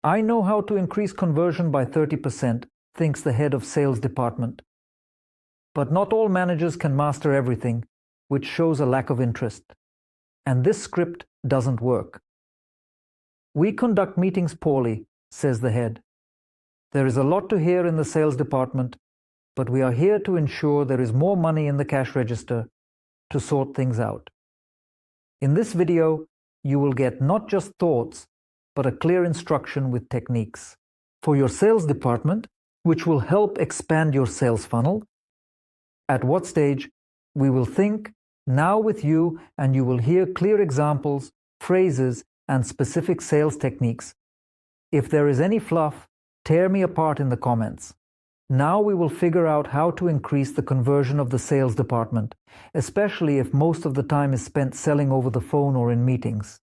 I know how to increase conversion by 30%, thinks the head of sales department. But not all managers can master everything, which shows a lack of interest. And this script doesn't work. We conduct meetings poorly, says the head. There is a lot to hear in the sales department, but we are here to ensure there is more money in the cash register to sort things out. In this video, you will get not just thoughts, but a clear instruction with techniques for your sales department, which will help expand your sales funnel. At what stage we will think now with you, and you will hear clear examples, phrases, and specific sales techniques. If there is any fluff, tear me apart in the comments. Now we will figure out how to increase the conversion of the sales department, especially if most of the time is spent selling over the phone or in meetings.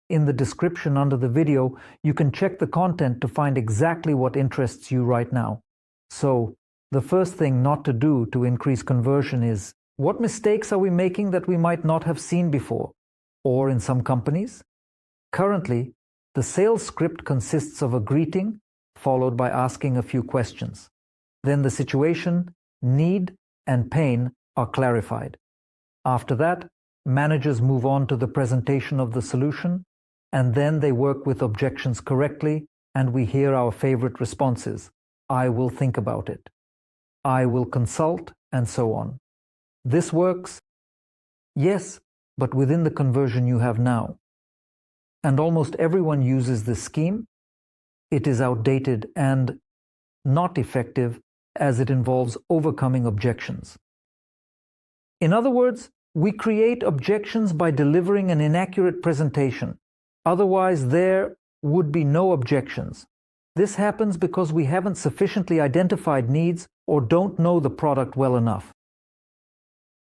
In the description under the video, you can check the content to find exactly what interests you right now. So, the first thing not to do to increase conversion is, what mistakes are we making that we might not have seen before? Or in some companies? Currently, the sales script consists of a greeting, followed by asking a few questions. Then the situation, need, and pain are clarified. After that, managers move on to the presentation of the solution, and then they work with objections correctly, and we hear our favorite responses. I will think about it. I will consult, and so on. This works? Yes, but within the conversion you have now. And almost everyone uses this scheme. It is outdated and not effective, as it involves overcoming objections. In other words, we create objections by delivering an inaccurate presentation. Otherwise, there would be no objections. This happens because we haven't sufficiently identified needs or don't know the product well enough.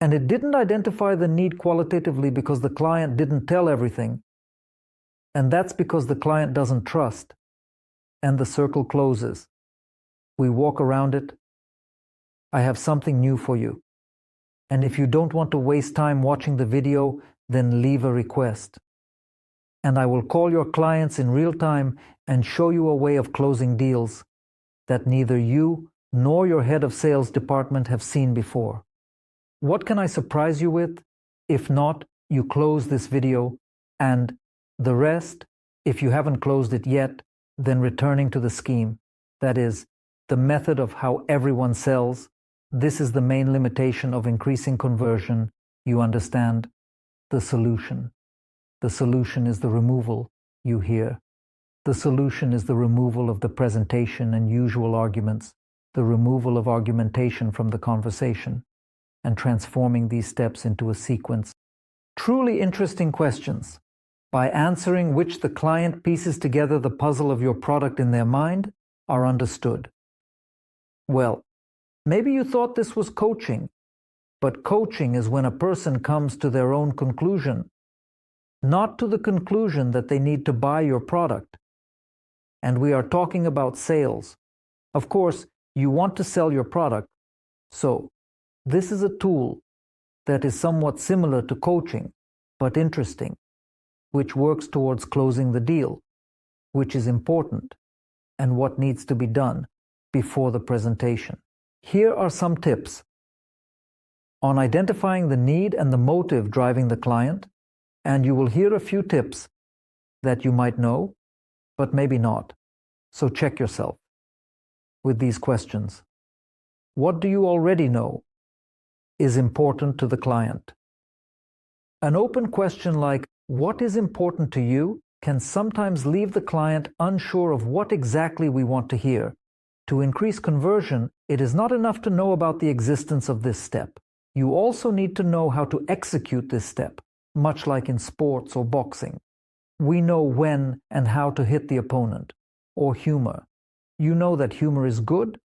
And it didn't identify the need qualitatively because the client didn't tell everything. And that's because the client doesn't trust. And the circle closes. We walk around it. I have something new for you. And if you don't want to waste time watching the video, then leave a request. And I will call your clients in real time and show you a way of closing deals that neither you nor your head of sales department have seen before. What can I surprise you with? If not, you close this video, and the rest, if you haven't closed it yet, then returning to the scheme. That is, the method of how everyone sells. This is the main limitation of increasing conversion. You understand? The solution. The solution is the removal, you hear. The solution is the removal of the presentation and usual arguments, the removal of argumentation from the conversation, and transforming these steps into a sequence. Truly interesting questions, by answering which the client pieces together the puzzle of your product in their mind, are understood. Well, maybe you thought this was coaching, but coaching is when a person comes to their own conclusion, not to the conclusion that they need to buy your product. And we are talking about sales. Of course, you want to sell your product, so this is a tool that is somewhat similar to coaching, but interesting, which works towards closing the deal, which is important, and what needs to be done before the presentation. Here are some tips on identifying the need and the motive driving the client, and you will hear a few tips that you might know, but maybe not. So check yourself with these questions. What do you already know is important to the client? An open question like, what is important to you, can sometimes leave the client unsure of what exactly we want to hear. To increase conversion, it is not enough to know about the existence of this step. You also need to know how to execute this step, much like in sports or boxing. We know when and how to hit the opponent. Or humor. You know that humor is good,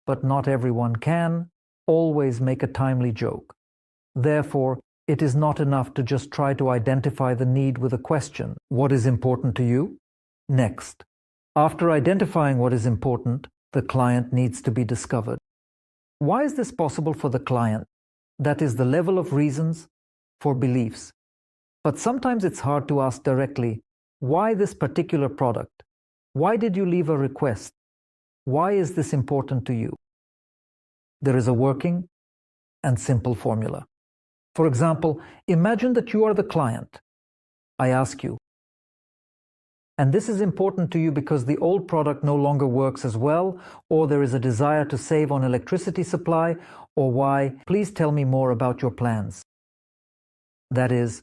but not everyone can always make a timely joke. Therefore, it is not enough to just try to identify the need with a question. What is important to you? Next, after identifying what is important, the client needs to be discovered. Why is this possible for the client? That is the level of reasons for beliefs. But sometimes it's hard to ask directly, why this particular product? Why did you leave a request? Why is this important to you? There is a working and simple formula. For example, imagine that you are the client. I ask you, and this is important to you because the old product no longer works as well, or there is a desire to save on electricity supply, or why, please tell me more about your plans. That is,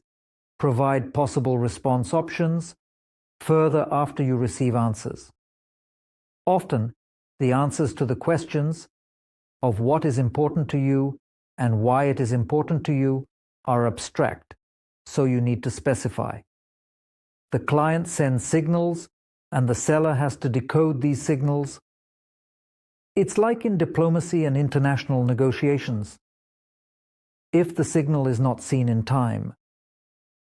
provide possible response options further after you receive answers. Often, the answers to the questions of what is important to you and why it is important to you are abstract, so you need to specify. The client sends signals, and the seller has to decode these signals. It's like in diplomacy and international negotiations. If the signal is not seen in time,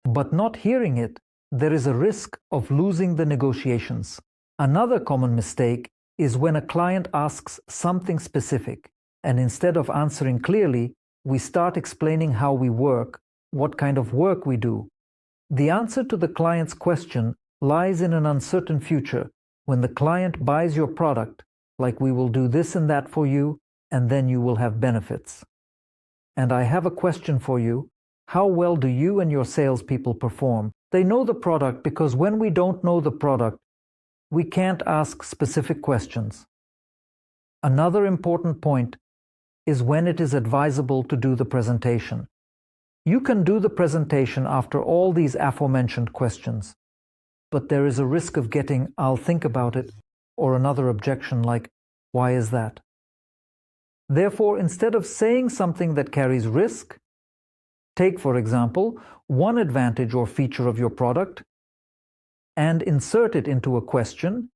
but not hearing it, there is a risk of losing the negotiations. Another common mistake is when a client asks something specific, and instead of answering clearly, we start explaining how we work, what kind of work we do. The answer to the client's question lies in an uncertain future when the client buys your product, like we will do this and that for you, and then you will have benefits. And I have a question for you. How well do you and your salespeople perform? They know the product because when we don't know the product, we can't ask specific questions. Another important point is when it is advisable to do the presentation. You can do the presentation after all these aforementioned questions, but there is a risk of getting "I'll think about it" or another objection like "Why is that?" Therefore, instead of saying something that carries risk, take, for example, one advantage or feature of your product and insert it into a question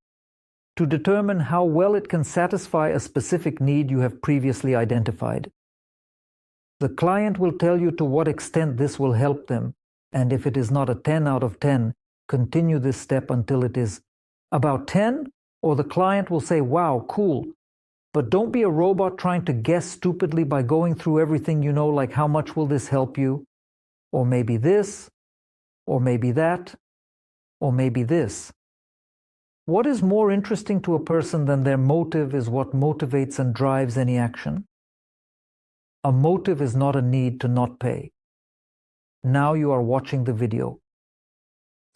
to determine how well it can satisfy a specific need you have previously identified. The client will tell you to what extent this will help them, and if it is not a 10 out of 10, continue this step until it is about 10, or the client will say, "Wow, cool." But don't be a robot trying to guess stupidly by going through everything you know, like how much will this help you? Or maybe this, or maybe that, or maybe this. What is more interesting to a person than their motive is what motivates and drives any action. A motive is not a need to not pay. Now you are watching the video.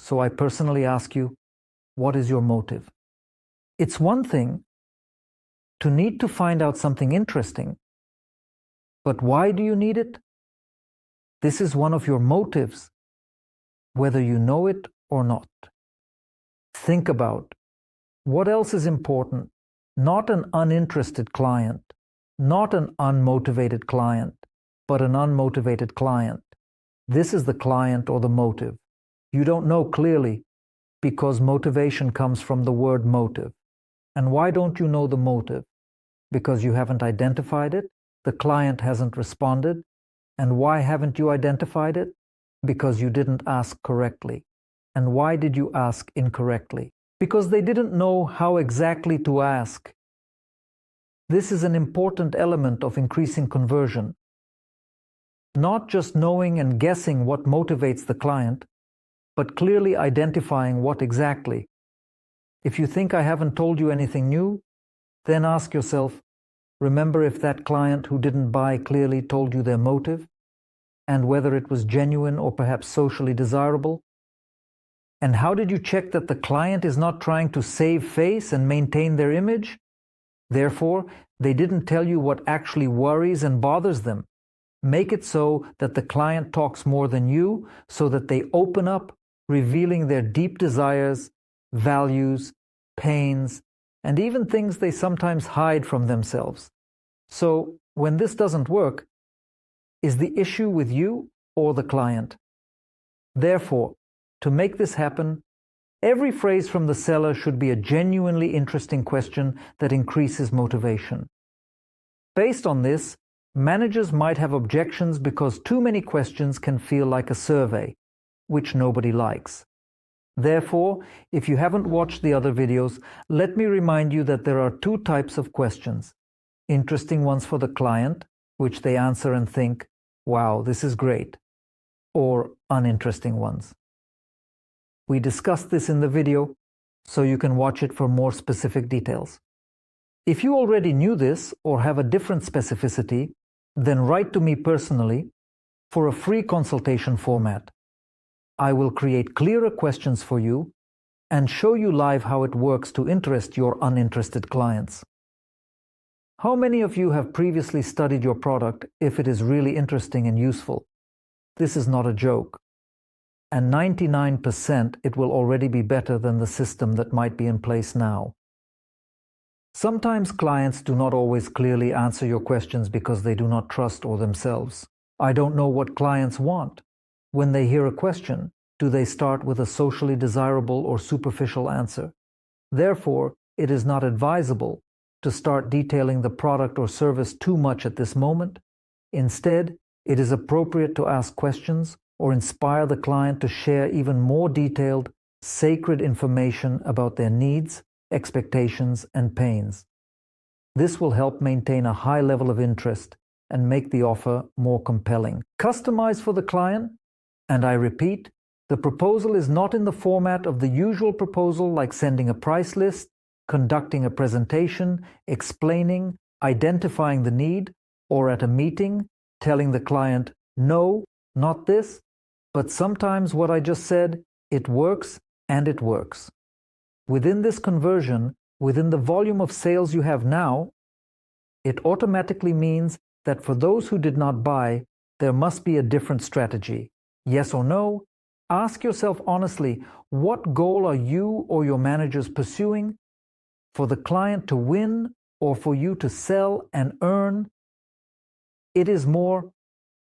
So I personally ask you, what is your motive? It's one thing to need to find out something interesting, but why do you need it? This is one of your motives, whether you know it or not. Think about what else is important. Not an uninterested client, not an unmotivated client, but an unmotivated client. This is the client or the motive. You don't know clearly because motivation comes from the word motive. And why don't you know the motive? Because you haven't identified it, the client hasn't responded. And why haven't you identified it? Because you didn't ask correctly. And why did you ask incorrectly? Because they didn't know how exactly to ask. This is an important element of increasing conversion. Not just knowing and guessing what motivates the client, but clearly identifying what exactly. If you think I haven't told you anything new, then ask yourself, remember if that client who didn't buy clearly told you their motive, and whether it was genuine or perhaps socially desirable? And how did you check that the client is not trying to save face and maintain their image? Therefore, they didn't tell you what actually worries and bothers them. Make it so that the client talks more than you, so that they open up, revealing their deep desires, values, pains, and even things they sometimes hide from themselves. So, when this doesn't work, is the issue with you or the client? Therefore, to make this happen, every phrase from the seller should be a genuinely interesting question that increases motivation. Based on this, managers might have objections because too many questions can feel like a survey, which nobody likes. Therefore, if you haven't watched the other videos, let me remind you that there are two types of questions. Interesting ones for the client, which they answer and think, "Wow, this is great," or uninteresting ones. We discussed this in the video, so you can watch it for more specific details. If you already knew this or have a different specificity, then write to me personally for a free consultation format. I will create clearer questions for you and show you live how it works to interest your uninterested clients. How many of you have previously studied your product if it is really interesting and useful? This is not a joke. And 99% it will already be better than the system that might be in place now. Sometimes clients do not always clearly answer your questions because they do not trust or themselves. I don't know what clients want. When they hear a question, do they start with a socially desirable or superficial answer? Therefore, it is not advisable to start detailing the product or service too much at this moment. Instead, it is appropriate to ask questions or inspire the client to share even more detailed, sacred information about their needs, expectations, and pains. This will help maintain a high level of interest and make the offer more compelling. Customize for the client, and I repeat, the proposal is not in the format of the usual proposal like sending a price list, conducting a presentation, explaining, identifying the need, or at a meeting, telling the client, no, not this, but sometimes what I just said, it works and it works. Within this conversion, within the volume of sales you have now, it automatically means that for those who did not buy, there must be a different strategy. Yes or no? Ask yourself honestly, what goal are you or your managers pursuing? For the client to win or for you to sell and earn? It is more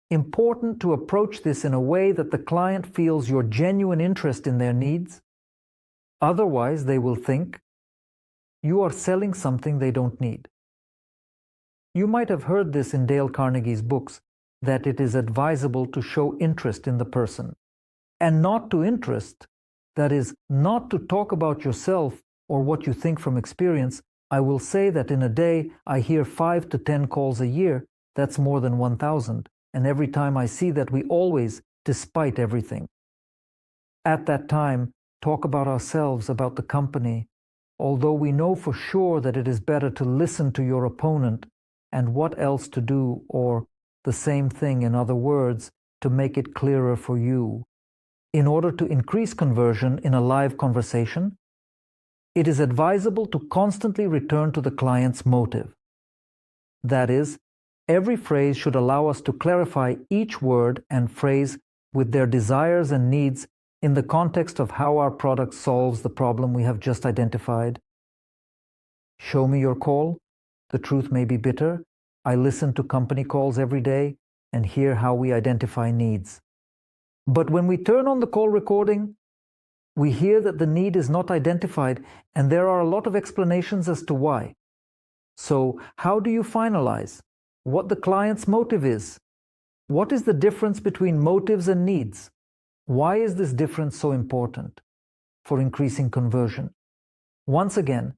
important to approach this in a way that the client feels your genuine interest in their needs. Otherwise, they will think you are selling something they don't need. You might have heard this in Dale Carnegie's books, that it is advisable to show interest in the person. And not to interest, that is, not to talk about yourself or what you think from experience. I will say that in a day, I hear 5 to 10 calls a year. That's more than 1,000. And every time I see that, we always, despite everything, at that time, talk about ourselves, about the company, although we know for sure that it is better to listen to your opponent and what else to do, or the same thing, in other words, to make it clearer for you. In order to increase conversion in a live conversation, it is advisable to constantly return to the client's motive. That is, every phrase should allow us to clarify each word and phrase with their desires and needs in the context of how our product solves the problem we have just identified. Show me your call. The truth may be bitter. I listen to company calls every day and hear how we identify needs. But when we turn on the call recording, we hear that the need is not identified, and there are a lot of explanations as to why. So, how do you finalize what the client's motive is? What is the difference between motives and needs? Why is this difference so important for increasing conversion? Once again,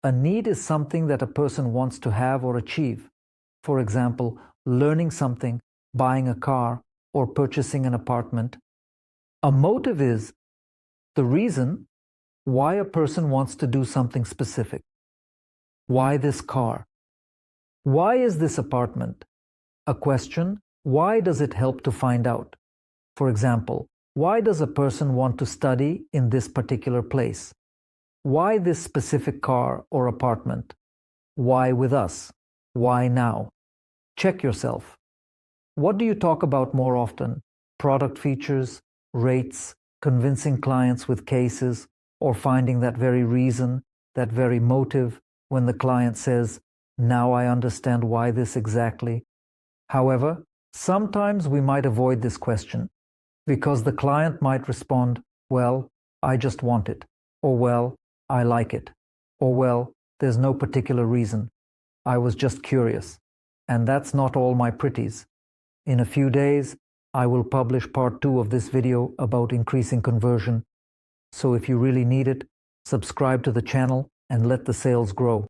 a need is something that a person wants to have or achieve. For example, learning something, buying a car, or purchasing an apartment. A motive is the reason why a person wants to do something specific. Why this car? Why is this apartment? A question, why does it help to find out? For example, why does a person want to study in this particular place? Why this specific car or apartment? Why with us? Why now? Check yourself. What do you talk about more often? Product features, rates, convincing clients with cases, or finding that very reason, that very motive when the client says, "Now I understand why this exactly." However, sometimes we might avoid this question because the client might respond, "Well, I just want it," or "Well, I like it," or "Well, there's no particular reason. I was just curious." And that's not all, my pretties. In a few days, I will publish part 2 of this video about increasing conversion. So if you really need it, subscribe to the channel and let the sales grow.